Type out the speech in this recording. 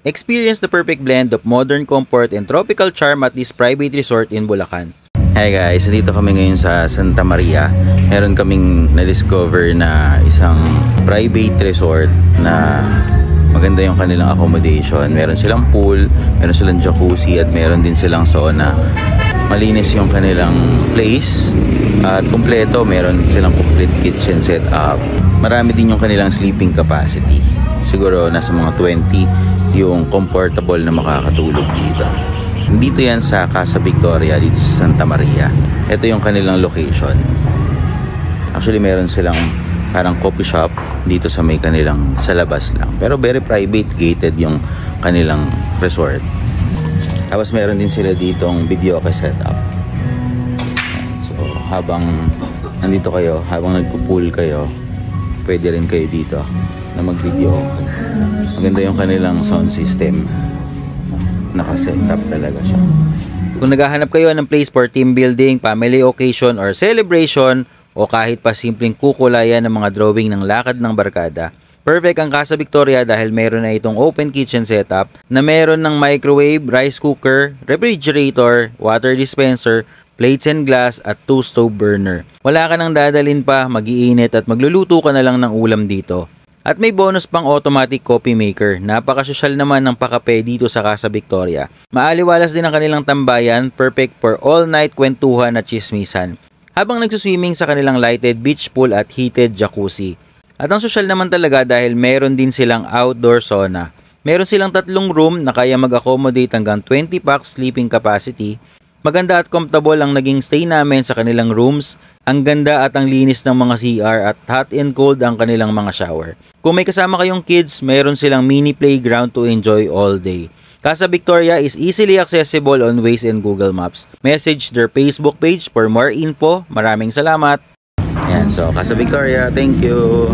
Experience the perfect blend of modern comfort and tropical charm at this private resort in Bulacan. Hi guys, dito kami ngayon sa Santa Maria. Meron kaming na-discover na isang private resort na maganda yung kanilang accommodation. Meron silang pool, meron silang jacuzzi at meron din silang sauna. Malinis yung kanilang place at kumpleto, meron silang complete kitchen setup. Marami din yung kanilang sleeping capacity. Siguro nasa mga 20 yung comfortable na makakatulog dito. Dito yan sa Casa Victoria, dito sa Santa Maria. Ito yung kanilang location. Actually meron silang parang coffee shop dito sa may kanilang sa labas lang. Pero very private, gated yung kanilang resort. Tapos meron din sila ditong videoke setup. So habang nandito kayo, habang nagpo-pool kayo, pwede rin kayo dito na mag-video. Maganda yung kanilang sound system. Naka-setup talaga siya. Kung naghahanap kayo ng place for team building, family occasion, or celebration, o kahit pa simpleng kukulayan ng mga drawing ng lakad ng barkada, perfect ang Casa Victoria dahil meron na itong open kitchen setup na meron ng microwave, rice cooker, refrigerator, water dispenser, plates and glass at 2 stove burner. Wala ka nang dadalin pa, mag-iinit at magluluto ka na lang ng ulam dito. At may bonus pang automatic coffee maker. Napakasosyal naman ng pakape dito sa Casa Victoria. Maaliwalas din ang kanilang tambayan, perfect for all night kwentuhan at chismisan. Habang nagsuswimming sa kanilang lighted beach pool at heated jacuzzi. At ang sosyal naman talaga dahil meron din silang outdoor sauna. Meron silang 3 room na kaya mag-accommodate hanggang 20 packs sleeping capacity. Maganda at comfortable ang naging stay namin sa kanilang rooms. Ang ganda at ang linis ng mga CR at hot and cold ang kanilang mga shower. Kung may kasama kayong kids, meron silang mini playground to enjoy all day. Casa Victoria is easily accessible on Waze and Google Maps. Message their Facebook page for more info. Maraming salamat! Ayan, so Casa Victoria, thank you!